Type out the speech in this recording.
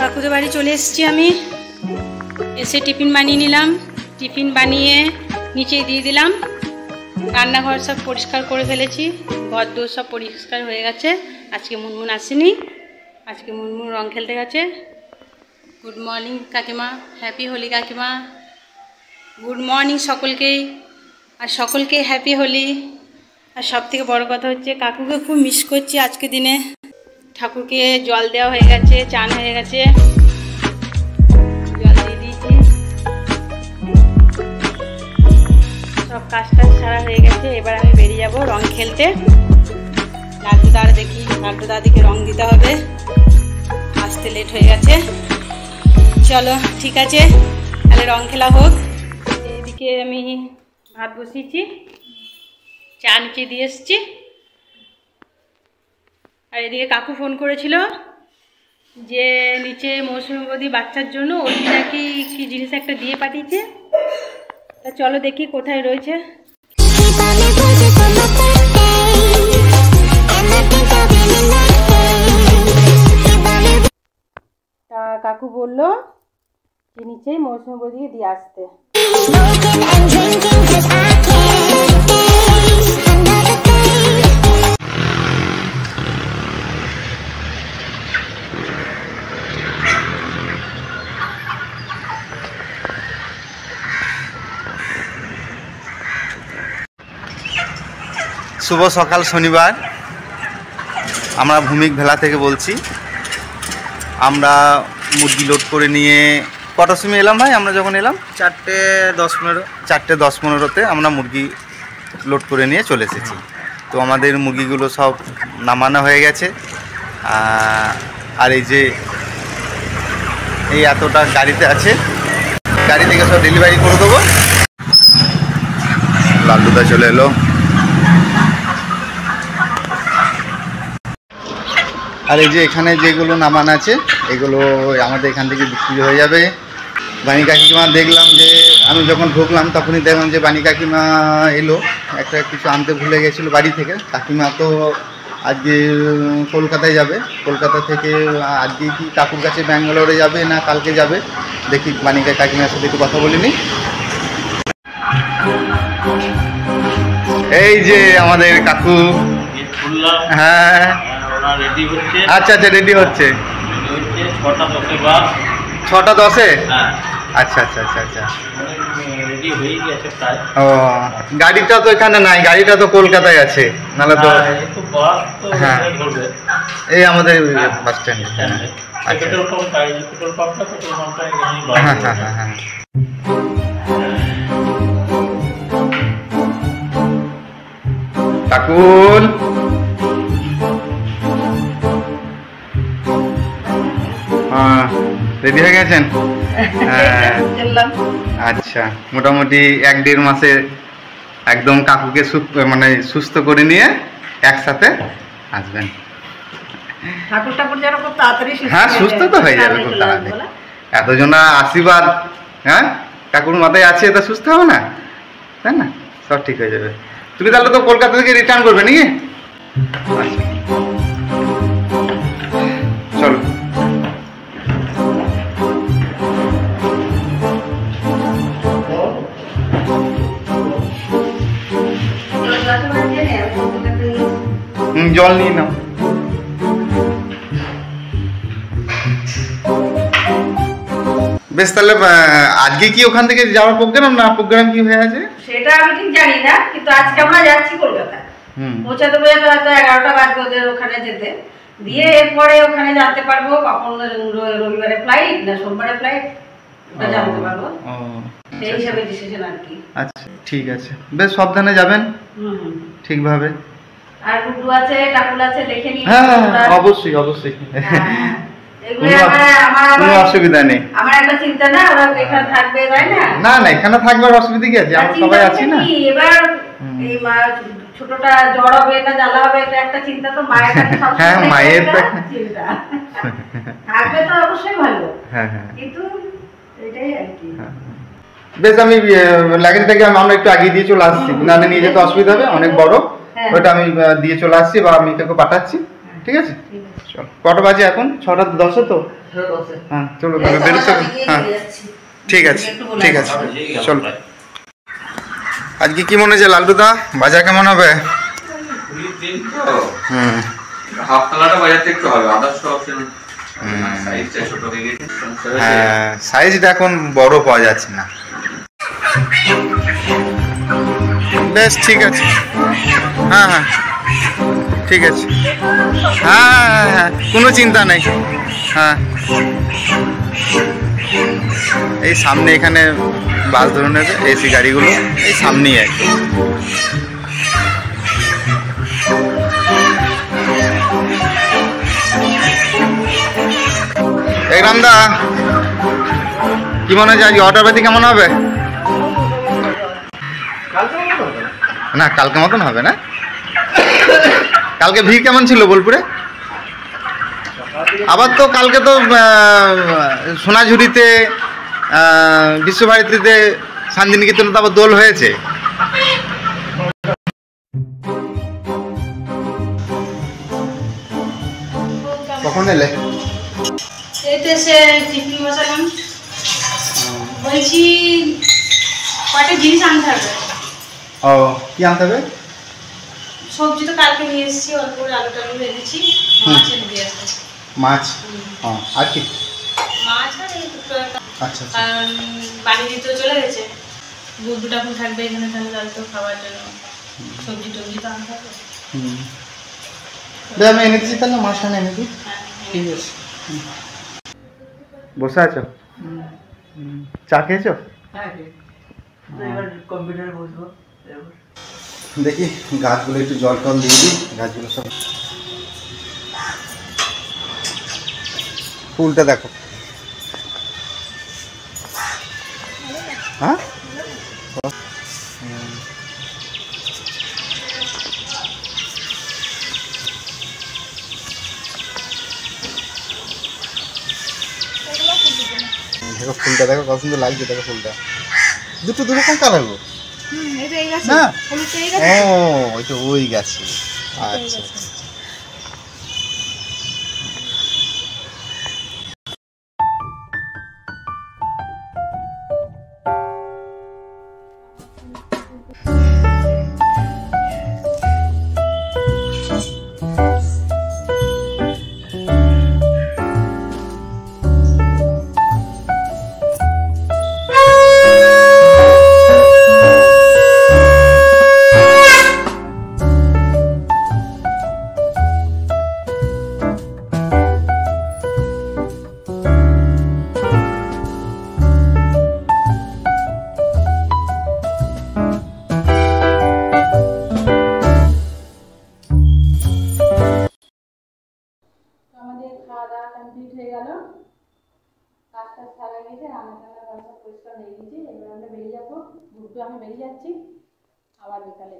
কাকুদের বাড়ি চলে এসেছি আমি। এসে টিফিন বানিয়ে নিলাম। টিফিন বানিয়ে নিচে দিয়ে দিলাম। রান্নাঘর সব পরিষ্কার করে ফেলেছি, ঘর দোর সব পরিষ্কার হয়ে গেছে। আজকে মুনমুন আসেনি, আজকে মুনমুন রং খেলতে গেছে। গুড মর্নিং কাকিমা, হ্যাপি হোলি কাকিমা। গুড মর্নিং সকলকেই, আর সকলকে হ্যাপি হোলি। আর সব থেকে বড় কথা হচ্ছে কাকুকে খুব মিস করছি আজকে দিনে। ঠাকুরকে জল দেওয়া হয়ে গেছে, চান হয়ে গেছে, জল দিয়ে দিয়েছি, সব কাজ টাজ সারা হয়ে গেছে। এবার আমি বেরিয়ে যাব রং খেলতে। লাড্ডু দাঁড় দেখি, লাড্ডু দাদিকে রং দিতে হবে, আসতে লেট হয়ে গেছে। চলো ঠিক আছে, তাহলে রং খেলা হোক। এইদিকে আমি ভাত বসিয়েছি, চা নিচে দিয়ে এসছি। আর এদিকে কাকু ফোন করেছিল যে নিচে মৌসুমী বৌদি বাচ্চার জন্য ওই নাকি কি জিনিস একটা দিয়ে পাঠিয়েছে। তা চলো দেখি কোথায় রয়েছে। তা কাকু বললো যে নিচেই মৌসুমী বৌদিকে দিয়ে আসতে। শুভ সকাল শনিবার, আমরা ভূমিক ভেলা থেকে বলছি। আমরা মুরগি লোড করে নিয়ে কটার সময় এলাম ভাই? আমরা যখন এলাম 4:10-15তে আমরা মুরগি লোড করে নিয়ে চলে এসেছি। তো আমাদের মুরগিগুলো সব নামানো হয়ে গেছে। আর এই যে এই এতটা গাড়িতে আছে, গাড়ি থেকে সব ডেলিভারি করে দেবো। লাড্ডুদা চলে এলো। আর এই যে এখানে যেগুলো নামান আছে এগুলো আমাদের এখান থেকে বিক্রি হয়ে যাবে। বাণী কাকিমা দেখলাম যে আমি যখন ঢুকলাম তখনই দেখলাম যে বাণী কাকিমা এলো, একটা কিছু আনতে ভুলে গেছিলো বাড়ি থেকে। কাকিমা তো আজকে কলকাতায় যাবে, কলকাতা থেকে আজকে কি কাকুর কাছে ব্যাঙ্গালোরে যাবে না কালকে যাবে দেখি। বাণী কাকিমার সাথে একটু কথা বলিনি। এই যে আমাদের কাকু, হ্যাঁ আচ্ছা আচ্ছা রেডি হচ্ছে 6:10। আচ্ছা আচ্ছা আচ্ছা আচ্ছা। ও গাড়িটা তো এখানে নাই, গাড়িটা তো কলকাতায় আছে, নাহলে তো হ্যাঁ এই আমাদের বাস স্ট্যান্ডে। আচ্ছা হ্যাঁ হ্যাঁ হ্যাঁ হ্যাঁ। কাকুল রেডি হয়ে গেছেন? আচ্ছা, মোটামুটি 1-1.5 মাসে একদম কাকুকে মানে সুস্থ করে নিয়ে একসাথে আসবেন। হ্যাঁ সুস্থ তো হয়ে যাবে খুব তাড়াতাড়ি। এতজনা আশীর্বাদ হ্যাঁ কাকুর মাথায় আছে, তা সুস্থ হবে না, তাই না? সব ঠিক হয়ে যাবে। তুমি তাহলে তো কলকাতা থেকে রিটার্ন করবে নাকি? চলো জল নিয়ে নাও। বেশ, তাহলে আজকে কি ওখান থেকে যাওয়ার প্রোগ্রাম না প্রোগ্রাম কি হয়ে আছে সেটা আমি ঠিক জানি না, কিন্তু আজকে আমরা যাচ্ছি কলকাতা। পৌঁছাতে পৌঁছাতে হয়তো 11টা বাজবে ওদের ওখানে যেতে, দিয়ে এরপরে ওখানে জানতে পারবো কখন রবিবারে ফ্লাইট না সোমবারে ফ্লাইট, ওটা জানতে পারবো। সেই হিসাবে ডিসিশন আর কি। আচ্ছা ঠিক আছে, বেশ সাবধানে যাবেন ঠিকভাবে। আর গুড্ডু আছে, টাকুল আছে, দেখে নিন। হ্যাঁ অবশ্যই অবশ্যই, কোনো অসুবিধা নেই। আমার একটা চিন্তা না ওরা এখানে থাকবে, তাই না? না না এখানে থাকবার অসুবিধা কি আছে, আমরা সবাই আছি না। এবার এই ছোটটা জ্বর হবে না জ্বালা হবে, এটা একটা চিন্তা তো মায়ের কাছে সবসময়। হ্যাঁ মায়ের তো চিন্তা থাকবে তো অবশ্যই ভালো, হ্যাঁ হ্যাঁ কিন্তু এটাই আর কি। বেশ, আমি লাগেজটাকে আমরা একটু আগে দিয়ে চলে আসছি, না নিয়ে যেতে অসুবিধা হবে, অনেক বড়, ওটা আমি দিয়ে চলে আসছি বা আমি তোকে পাঠাচ্ছি। ঠিক আছে চল। কটা বাজে এখন? 6:10 তো? হ্যাঁ চলো বেরোতে হবে। হ্যাঁ ঠিক আছে ঠিক আছে চলো। আজকে কি মনে হচ্ছে লালটুদা, বাজার কেমন হবে? হুম হাফতলাটা বাজার দেখতে হবে, আদার্স অপশন সাইজটা ছোট হয়ে গেছে। হ্যাঁ সাইজটা এখন বড় পাওয়া যাচ্ছে না। বেশ ঠিক আছে। হ্যাঁ হ্যাঁ ঠিক আছে। হ্যাঁ হ্যাঁ হ্যাঁ কোনো চিন্তা নেই। হ্যাঁ এই সামনে এখানে বাস ধরে নেবে, এসি গাড়িগুলো এই সামনেই আর কি। রামদা কি মনে হচ্ছে আজকে অটোর পাতি কেমন হবে? না কালকে মতন হবে না। কালকে ভিড় কেমন ছিল বোলপুরে? আবার তো কালকে তো সোনাঝুরিতে, বিশ্বভারতীতে, শান্তিনিকেতনে তো আবার দোল হয়েছে। কখন এলে? এই তো এসে টিফিন বসালাম। বলছি কয়টা জিনিস আনতে হবে। ও কি আনতে হবে? সবজি তো কালকে নিয়ে এসেছি, অল্প করে আলু টালু ভেজেছি, মাছ এনে দিয়ে আসবো। মাছ? আর কি? মাছ আর এই টুকরো একটা। আচ্ছা আচ্ছা। কারণ বাড়ি দিতে চলে গেছে, গুড্ডুটা এখন থাকবে এখানে, তাহলে কাল তো খাওয়ার জন্য সবজি টবজি তো আনতে হবে। আমি এনে দিচ্ছি তাহলে, মাছটা এনে দিই। ঠিক আছে। বসে আছো? চা খেয়েছো? কম্পিউটারে বসবো। দেখি গাছগুলো একটু জল টল দিয়ে দিই, গাছগুলো সব। ফুলটা দেখো। হ্যাঁ দেখো ফুলটা, দেখো কত সুন্দর লাগছে। দেখো ফুলটা দুটো দু রকম কালার গো। না ও ওইটা ওই গাছে। আচ্ছা খাওয়া দাওয়া কমপ্লিট হয়ে গেল, কাজটা সারা গেছে, রান্না টান্না ঘর সব পরিষ্কার হয়ে গেছে। এবার আমরা বেরিয়ে যাবো, গুড্ডু আমি বেরিয়ে যাচ্ছি, আবার বিকালে